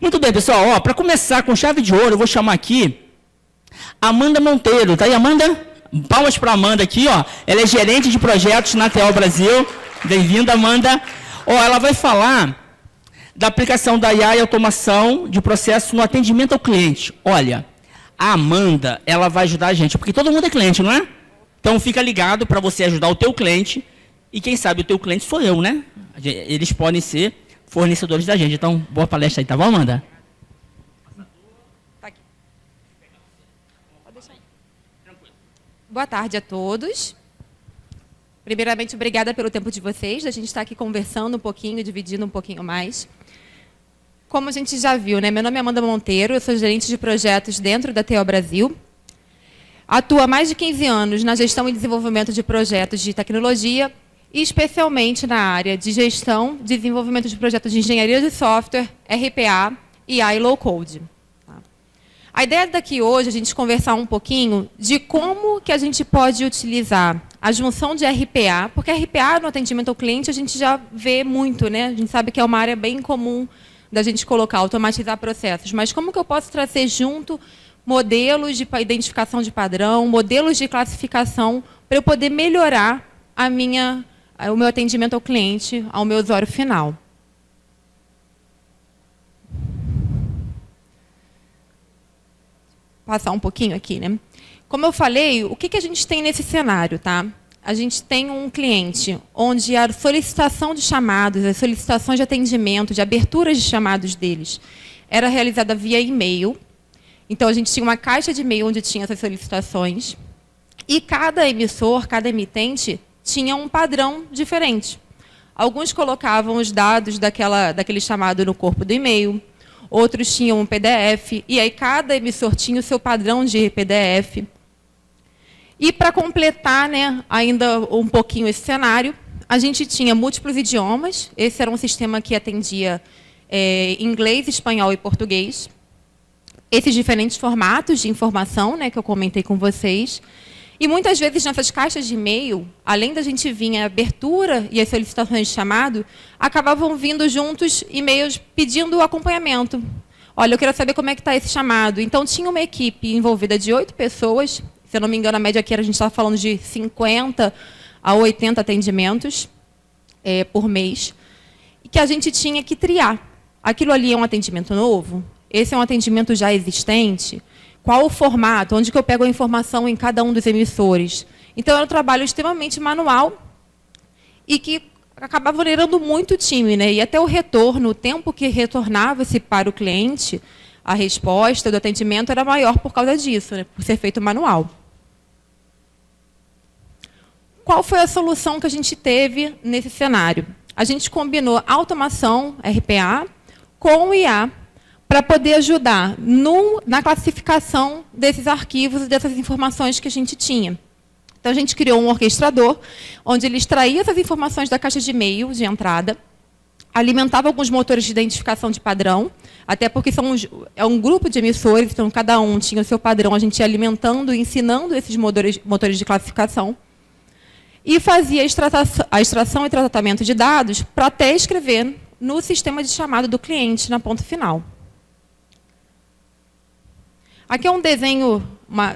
Muito bem, pessoal. Para começar com chave de ouro, eu vou chamar aqui Amanda Monteiro. Tá aí, Amanda? Palmas para a Amanda aqui, ó. Ela é gerente de projetos na TO Brasil. Bem-vinda, Amanda. Ela vai falar da aplicação da IA e automação de processo no atendimento ao cliente. Olha, a Amanda, ela vai ajudar a gente, porque todo mundo é cliente, não é? Então, fica ligado para você ajudar o teu cliente. E quem sabe o teu cliente sou eu, né? Eles podem ser fornecedores da gente. Então, boa palestra aí, tá bom, Amanda? Tá aqui. Pode deixar aí. Boa tarde a todos. Primeiramente, obrigada pelo tempo de vocês. A gente está aqui conversando um pouquinho, dividindo um pouquinho mais. Como a gente já viu, né? Meu nome é Amanda Monteiro, eu sou gerente de projetos dentro da TO Brasil. Atuo há mais de 15 anos na gestão e desenvolvimento de projetos de tecnologia, e especialmente na área de gestão, desenvolvimento de projetos de engenharia de software, RPA e AI Low Code. A ideia daqui hoje é a gente conversar um pouquinho de como que a gente pode utilizar a junção de RPA, porque RPA no atendimento ao cliente a gente já vê muito, né? A gente sabe que é uma área bem comum da gente colocar, automatizar processos, mas como que eu posso trazer junto modelos de identificação de padrão, modelos de classificação, para eu poder melhorar o meu atendimento ao cliente, ao meu usuário final. Passar um pouquinho aqui, né? Como eu falei, o que a gente tem nesse cenário, tá? A gente tem um cliente onde a solicitação de chamados, as solicitações de atendimento, de aberturas de chamados deles, era realizada via e-mail. Então, a gente tinha uma caixa de e-mail onde tinha essas solicitações. E cada emissor, cada emitente, tinha um padrão diferente. Alguns colocavam os dados daquele chamado no corpo do e-mail, outros tinham um PDF, e aí cada emissor tinha o seu padrão de PDF. E para completar, né, ainda um pouquinho esse cenário, a gente tinha múltiplos idiomas. Esse era um sistema que atendia inglês, espanhol e português. Esses diferentes formatos de informação, né, que eu comentei com vocês. E muitas vezes nessas caixas de e-mail, além da gente vir a abertura e as solicitações de chamado, acabavam vindo juntos e-mails pedindo acompanhamento. Olha, eu quero saber como é que está esse chamado. Então, tinha uma equipe envolvida de 8 pessoas, se eu não me engano, a média aqui a gente estava falando de 50 a 80 atendimentos por mês, e que a gente tinha que triar. Aquilo ali é um atendimento novo? Esse é um atendimento já existente? Qual o formato? Onde que eu pego a informação em cada um dos emissores? Então, era um trabalho extremamente manual e que acabava vulnerando muito o time, né? E até o retorno, o tempo que retornava-se para o cliente, a resposta do atendimento era maior por causa disso, né? Por ser feito manual. Qual foi a solução que a gente teve nesse cenário? A gente combinou automação, RPA, com o IA, para poder ajudar na classificação desses arquivos e dessas informações que a gente tinha. Então, a gente criou um orquestrador, onde ele extraía essas informações da caixa de e-mail de entrada, alimentava alguns motores de identificação de padrão, até porque é um grupo de emissores, então cada um tinha o seu padrão, a gente ia alimentando e ensinando esses motores de classificação, e fazia a extração e tratamento de dados para até escrever no sistema de chamado do cliente, na ponta final. Aqui é um desenho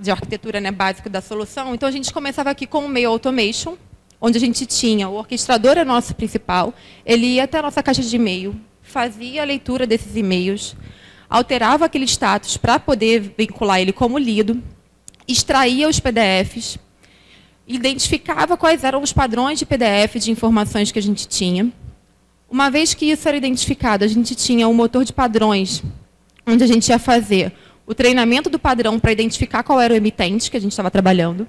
de arquitetura, né, básico da solução. Então, a gente começava aqui com o Mail Automation, onde a gente tinha o orquestrador, é nosso principal, ele ia até a nossa caixa de e-mail, fazia a leitura desses e-mails, alterava aquele status para poder vincular ele como lido, extraía os PDFs, identificava quais eram os padrões de PDF de informações que a gente tinha. Uma vez que isso era identificado, a gente tinha um motor de padrões, onde a gente ia fazer o treinamento do padrão para identificar qual era o emitente que a gente estava trabalhando,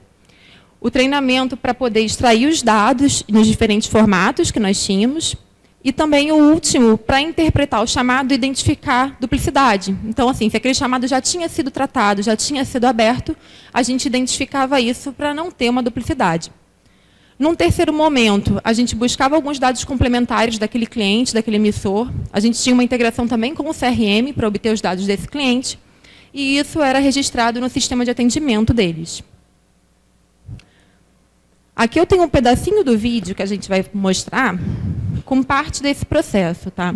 o treinamento para poder extrair os dados nos diferentes formatos que nós tínhamos, e também o último, para interpretar o chamado e identificar duplicidade. Então, assim, se aquele chamado já tinha sido tratado, já tinha sido aberto, a gente identificava isso para não ter uma duplicidade. Num terceiro momento, a gente buscava alguns dados complementares daquele cliente, daquele emissor. A gente tinha uma integração também com o CRM para obter os dados desse cliente, e isso era registrado no sistema de atendimento deles. Aqui eu tenho um pedacinho do vídeo que a gente vai mostrar com parte desse processo, tá?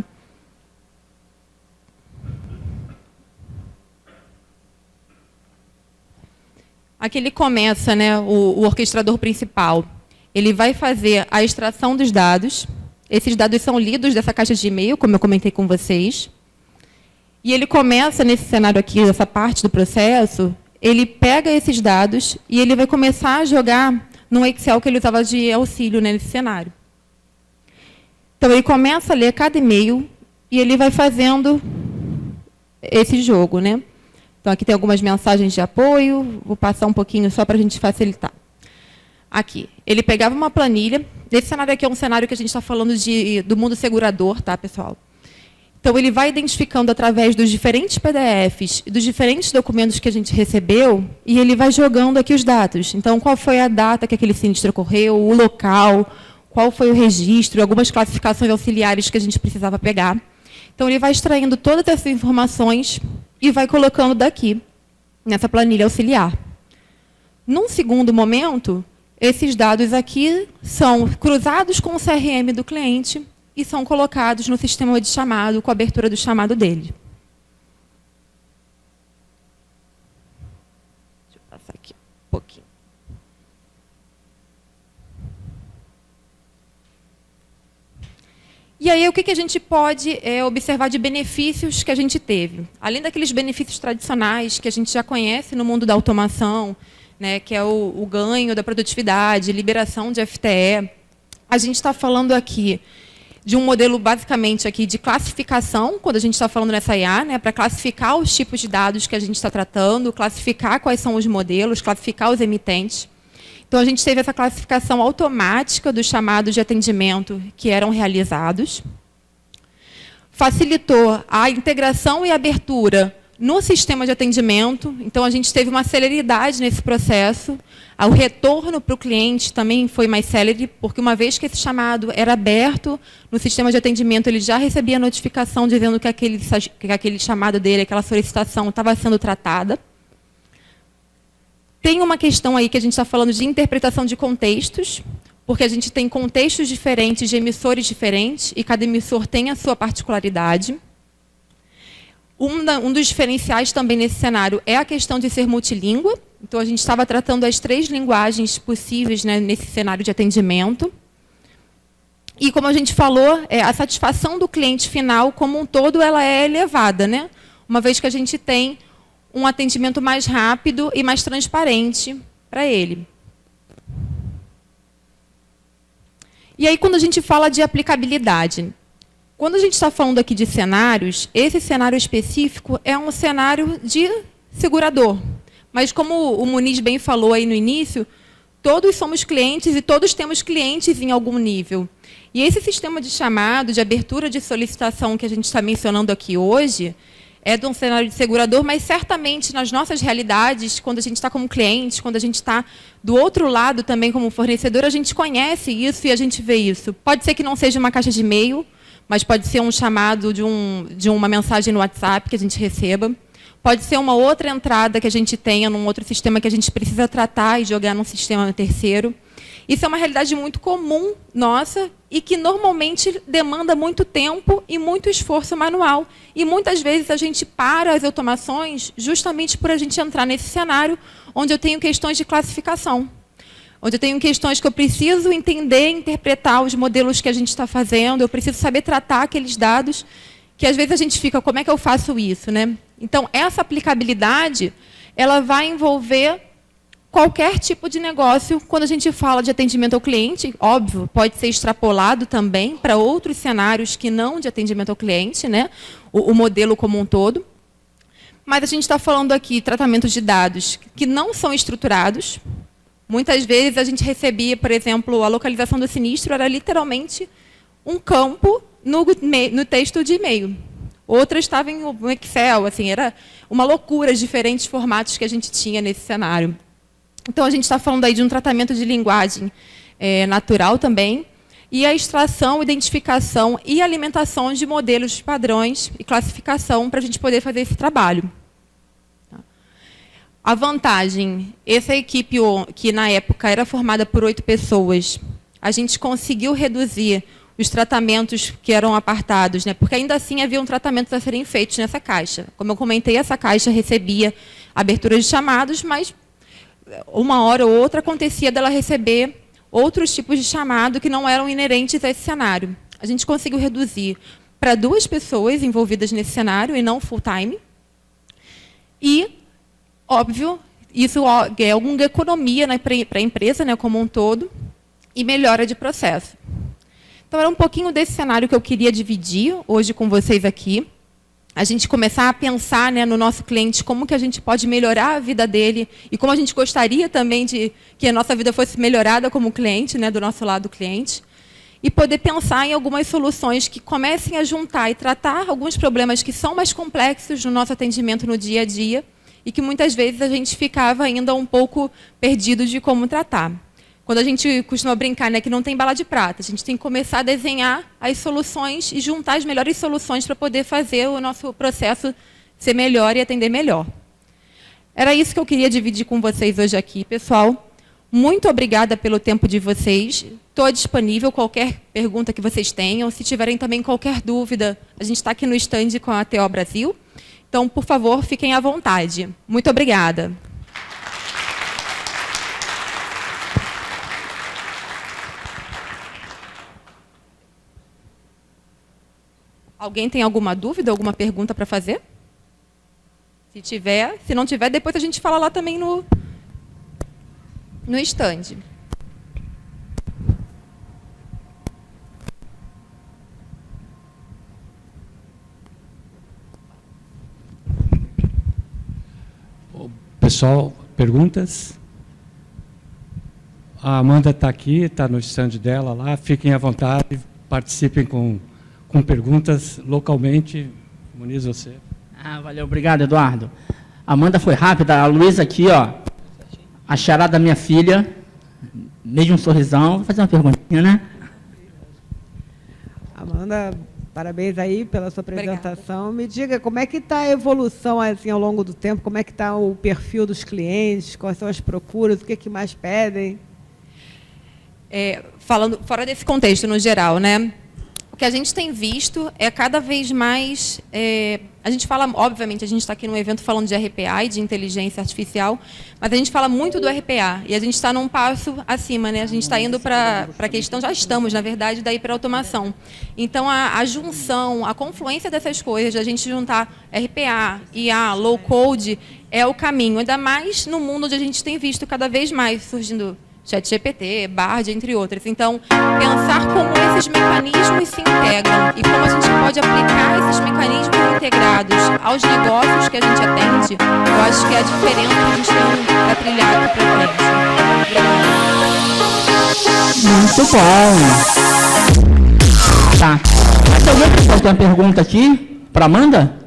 Aqui ele começa, né, o orquestrador principal. Ele vai fazer a extração dos dados. Esses dados são lidos dessa caixa de e-mail, como eu comentei com vocês. E ele começa, nesse cenário aqui, essa parte do processo, ele pega esses dados e ele vai começar a jogar no Excel que ele usava de auxílio, né, nesse cenário. Então, ele começa a ler cada e-mail e ele vai fazendo esse jogo, né? Então, aqui tem algumas mensagens de apoio. Vou passar um pouquinho só para a gente facilitar. Aqui, ele pegava uma planilha. Esse cenário aqui é um cenário que a gente está falando do mundo segurador, tá, pessoal? Então, ele vai identificando através dos diferentes PDFs e dos diferentes documentos que a gente recebeu e ele vai jogando aqui os dados. Então, qual foi a data que aquele sinistro ocorreu, o local, qual foi o registro, algumas classificações auxiliares que a gente precisava pegar. Então, ele vai extraindo todas essas informações e vai colocando daqui, nessa planilha auxiliar. Num segundo momento, esses dados aqui são cruzados com o CRM do cliente e são colocados no sistema de chamado, com a abertura do chamado dele. Deixa eu passar aqui um pouquinho. E aí, o que a gente pode observar de benefícios que a gente teve? Além daqueles benefícios tradicionais que a gente já conhece no mundo da automação, né, que é o ganho da produtividade, liberação de FTE, a gente está falando aqui de um modelo, basicamente, aqui de classificação, quando a gente está falando nessa IA, né, para classificar os tipos de dados que a gente está tratando, classificar quais são os modelos, classificar os emitentes. Então, a gente teve essa classificação automática dos chamados de atendimento que eram realizados. Facilitou a integração e abertura no sistema de atendimento. Então, a gente teve uma celeridade nesse processo. O retorno para o cliente também foi mais célere, porque uma vez que esse chamado era aberto no sistema de atendimento, ele já recebia a notificação dizendo que aquele chamado dele, aquela solicitação estava sendo tratada. Tem uma questão aí que a gente está falando de interpretação de contextos, porque a gente tem contextos diferentes de emissores diferentes e cada emissor tem a sua particularidade. Um dos diferenciais também nesse cenário é a questão de ser multilíngua. Então, a gente estava tratando as 3 linguagens possíveis, né, nesse cenário de atendimento. E, como a gente falou, a satisfação do cliente final, como um todo, ela é elevada, né? Uma vez que a gente tem um atendimento mais rápido e mais transparente para ele. E aí, quando a gente fala de aplicabilidade, quando a gente está falando aqui de cenários, esse cenário específico é um cenário de segurador. Mas, como o Muniz bem falou aí no início, todos somos clientes e todos temos clientes em algum nível. E esse sistema de chamado, de abertura de solicitação que a gente está mencionando aqui hoje, é de um cenário de segurador, mas certamente nas nossas realidades, quando a gente está como cliente, quando a gente está do outro lado também como fornecedor, a gente conhece isso e a gente vê isso. Pode ser que não seja uma caixa de e-mail, mas pode ser um chamado de uma mensagem no WhatsApp que a gente receba. Pode ser uma outra entrada que a gente tenha num outro sistema que a gente precisa tratar e jogar num sistema terceiro. Isso é uma realidade muito comum nossa e que normalmente demanda muito tempo e muito esforço manual. E muitas vezes a gente para as automações justamente por a gente entrar nesse cenário onde eu tenho questões de classificação, onde eu tenho questões que eu preciso entender e interpretar os modelos que a gente está fazendo, eu preciso saber tratar aqueles dados, que às vezes a gente fica, como é que eu faço isso, né? Então, essa aplicabilidade, ela vai envolver qualquer tipo de negócio, quando a gente fala de atendimento ao cliente, óbvio, pode ser extrapolado também para outros cenários que não de atendimento ao cliente, né? O modelo como um todo. Mas a gente está falando aqui de tratamentos de dados que não são estruturados. Muitas vezes a gente recebia, por exemplo, a localização do sinistro era literalmente um campo no texto de e-mail. Outra estava em um Excel, assim, era uma loucura, os diferentes formatos que a gente tinha nesse cenário. Então, a gente está falando aí de um tratamento de linguagem natural também, e a extração, identificação e alimentação de modelos, padrões e classificação para a gente poder fazer esse trabalho. A vantagem, essa equipe, que na época era formada por 8 pessoas, a gente conseguiu reduzir os tratamentos que eram apartados, né? Porque ainda assim haviam tratamentos a serem feitos nessa caixa. Como eu comentei, essa caixa recebia abertura de chamados, mas uma hora ou outra acontecia dela receber outros tipos de chamado que não eram inerentes a esse cenário. A gente conseguiu reduzir para 2 pessoas envolvidas nesse cenário e não full-time. E, óbvio, isso é alguma economia, né, para a empresa, né, como um todo, e melhora de processo. Então, era um pouquinho desse cenário que eu queria dividir hoje com vocês aqui. A gente começar a pensar, né, no nosso cliente, como que a gente pode melhorar a vida dele e como a gente gostaria também de que a nossa vida fosse melhorada como cliente, né, do nosso lado cliente, e poder pensar em algumas soluções que comecem a juntar e tratar alguns problemas que são mais complexos no nosso atendimento no dia a dia e que muitas vezes a gente ficava ainda um pouco perdido de como tratar. Quando a gente costuma brincar, né, que não tem bala de prata, a gente tem que começar a desenhar as soluções e juntar as melhores soluções para poder fazer o nosso processo ser melhor e atender melhor. Era isso que eu queria dividir com vocês hoje aqui, pessoal. Muito obrigada pelo tempo de vocês. Estou disponível, qualquer pergunta que vocês tenham. Se tiverem também qualquer dúvida, a gente está aqui no stand com a TO Brasil. Então, por favor, fiquem à vontade. Muito obrigada. Alguém tem alguma dúvida, alguma pergunta para fazer? Se tiver, se não tiver, depois a gente fala lá também no stand. Pessoal, perguntas? A Amanda está aqui, está no stand dela lá. Fiquem à vontade, participem com perguntas localmente. Muniz, você. Valeu, obrigado, Eduardo. A Amanda foi rápida, a Luísa aqui, ó, a charada da minha filha, mesmo um sorrisão. Vou fazer uma perguntinha, né? Amanda, parabéns aí pela sua apresentação. Obrigada. Me diga, como é que está a evolução assim, ao longo do tempo? Como é que está o perfil dos clientes? Quais são as procuras? O que mais pedem? Falando fora desse contexto, no geral, né? O que a gente tem visto é cada vez mais... a gente fala, obviamente, a gente está aqui num evento falando de RPA e de inteligência artificial, mas a gente fala muito do RPA, e a gente está num passo acima, né? A gente está indo para a questão, já estamos, na verdade, da hiperautomação. Então, a junção, a confluência dessas coisas, a gente juntar RPA, IA, low code, é o caminho, ainda mais no mundo onde a gente tem visto cada vez mais surgindo ChatGPT, Bard, entre outras. Então, pensar como esses mecanismos se integram e como a gente pode aplicar esses mecanismos integrados aos negócios que a gente atende, eu acho que é a diferença que a gente tem para trilhar aqui para frente. Muito bom. Tá. Mas alguém pessoal tem uma pergunta aqui para Amanda?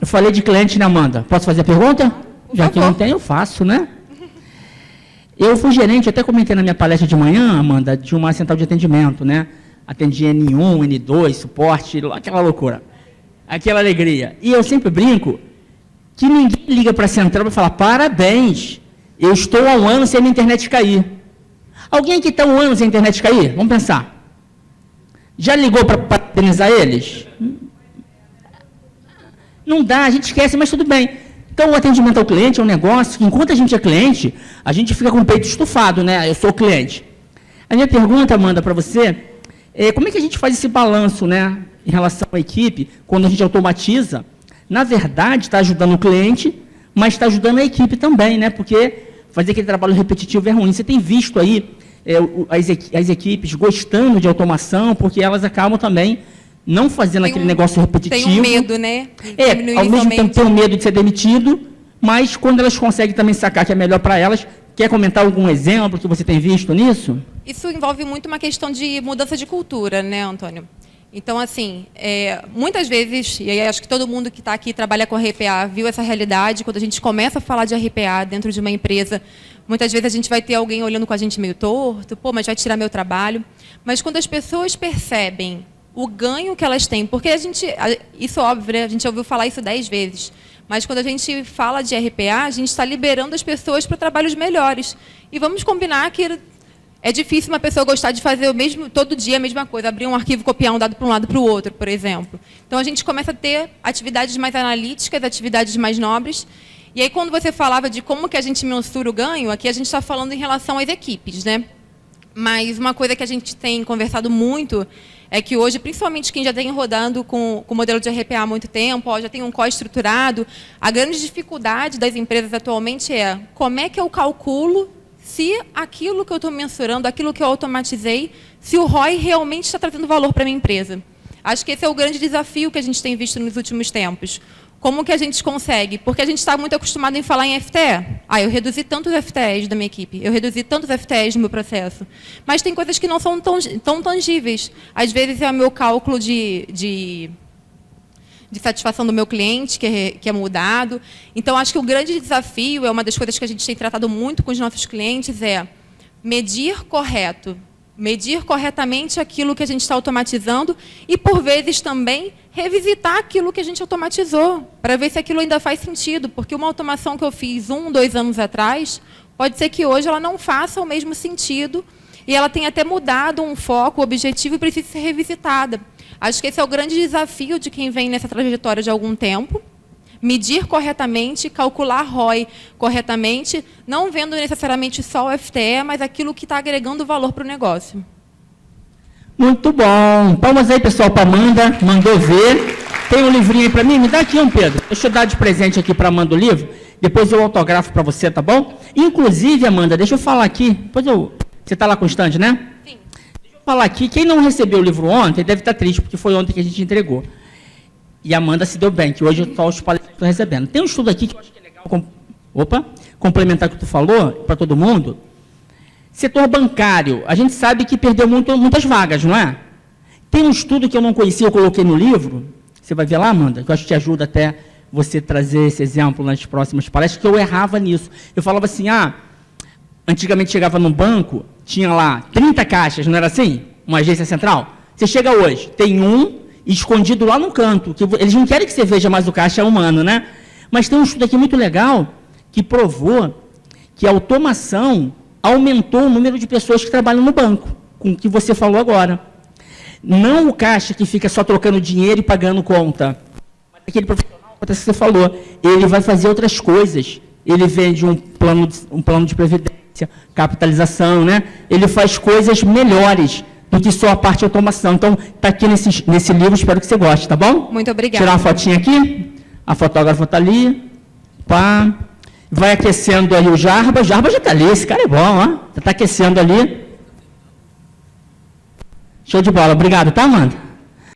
Eu falei de cliente, né, Amanda? Posso fazer a pergunta? Já que eu não tenho, eu faço, né? Eu fui gerente, até comentei na minha palestra de manhã, Amanda, de uma central de atendimento, né? Atendi N1, N2, suporte, aquela loucura, aquela alegria. E eu sempre brinco que ninguém liga para a central para falar, parabéns, eu estou há um ano sem a minha internet cair. Alguém aqui está um ano sem a internet cair? Vamos pensar. Já ligou para parabenizar eles? Não dá, a gente esquece, mas tudo bem. Então, o atendimento ao cliente é um negócio que, enquanto a gente é cliente, a gente fica com o peito estufado, né? Eu sou cliente. A minha pergunta, Amanda, para você, é como é que a gente faz esse balanço, né, em relação à equipe, quando a gente automatiza? Na verdade, está ajudando o cliente, mas está ajudando a equipe também, né? Porque fazer aquele trabalho repetitivo é ruim. Você tem visto aí as equipes gostando de automação, porque elas acabam também não fazendo aquele negócio repetitivo. Tem um medo, né? Ao mesmo tempo tem um medo de ser demitido, mas quando elas conseguem também sacar que é melhor para elas, quer comentar algum exemplo que você tem visto nisso? Isso envolve muito uma questão de mudança de cultura, né, Antônio? Então, assim, muitas vezes, e aí acho que todo mundo que está aqui e trabalha com RPA viu essa realidade, quando a gente começa a falar de RPA dentro de uma empresa, muitas vezes a gente vai ter alguém olhando com a gente meio torto, pô, mas vai tirar meu trabalho. Mas quando as pessoas percebem o ganho que elas têm, porque isso é óbvio, né? A gente já ouviu falar isso 10 vezes, mas quando a gente fala de RPA, a gente está liberando as pessoas para trabalhos melhores. E vamos combinar que é difícil uma pessoa gostar de fazer o mesmo, todo dia a mesma coisa, abrir um arquivo, copiar um dado para um lado para o outro, por exemplo. Então, a gente começa a ter atividades mais analíticas, atividades mais nobres, E aí, quando você falava de como que a gente mensura o ganho, aqui a gente está falando em relação às equipes, né? Mas uma coisa que a gente tem conversado muito é que hoje, principalmente quem já tem rodando com o modelo de RPA há muito tempo, ó, já tem um COI estruturado, a grande dificuldade das empresas atualmente é como é que eu calculo se aquilo que eu estou mensurando, aquilo que eu automatizei, se o ROI realmente está trazendo valor para a minha empresa. Acho que esse é o grande desafio que a gente tem visto nos últimos tempos. Como que a gente consegue? Porque a gente está muito acostumado em falar em FTE. Eu reduzi tantos FTEs da minha equipe, eu reduzi tantos FTEs no meu processo. Mas tem coisas que não são tão tangíveis. Às vezes é o meu cálculo de satisfação do meu cliente, que é mudado. Então, acho que o grande desafio, é uma das coisas que a gente tem tratado muito com os nossos clientes, é medir corretamente aquilo que a gente está automatizando e, por vezes, também revisitar aquilo que a gente automatizou, para ver se aquilo ainda faz sentido, porque uma automação que eu fiz 1, 2 anos atrás, pode ser que hoje ela não faça o mesmo sentido e ela tenha até mudado um foco, o objetivo, e precisa ser revisitada. Acho que esse é o grande desafio de quem vem nessa trajetória de algum tempo, medir corretamente, calcular ROI corretamente, não vendo necessariamente só o FTE, mas aquilo que está agregando valor para o negócio. Muito bom. Palmas aí, pessoal, para Amanda. Mandou ver. Tem um livrinho aí para mim? Me dá aqui um, Pedro. Deixa eu dar de presente aqui para Amanda o livro. Depois eu autografo para você, tá bom? Inclusive, Amanda, deixa eu falar aqui. Você está lá com o stand, né? Sim. Deixa eu falar aqui. Quem não recebeu o livro ontem deve estar triste, porque foi ontem que a gente entregou. E a Amanda se deu bem, que hoje só os palestrantes estão recebendo. Tem um estudo aqui que eu acho que é legal complementar o que tu falou, para todo mundo. Setor bancário, a gente sabe que perdeu muitas vagas, não é? Tem um estudo que eu não conhecia, eu coloquei no livro, você vai ver lá, Amanda, que eu acho que te ajuda até você trazer esse exemplo nas próximas palestras, que eu errava nisso. Eu falava assim, antigamente chegava no banco, tinha lá 30 caixas, não era assim? Uma agência central. Você chega hoje, tem um escondido lá no canto, que eles não querem que você veja mais o caixa humano, né? Mas tem um estudo aqui muito legal, que provou que a automação aumentou o número de pessoas que trabalham no banco, com o que você falou agora. Não o caixa que fica só trocando dinheiro e pagando conta. Mas aquele profissional, como você falou, ele vai fazer outras coisas. Ele vende um plano de previdência, capitalização, né? Ele faz coisas melhores do que só a parte de automação. Então, está aqui nesse livro, espero que você goste, tá bom? Muito obrigada. Tirar uma fotinha aqui. A fotógrafa está ali. Pá. Vai aquecendo ali o Jarbas. Jarbas já está ali, esse cara é bom, ó. Já está aquecendo ali. Show de bola. Obrigado, tá, Amanda?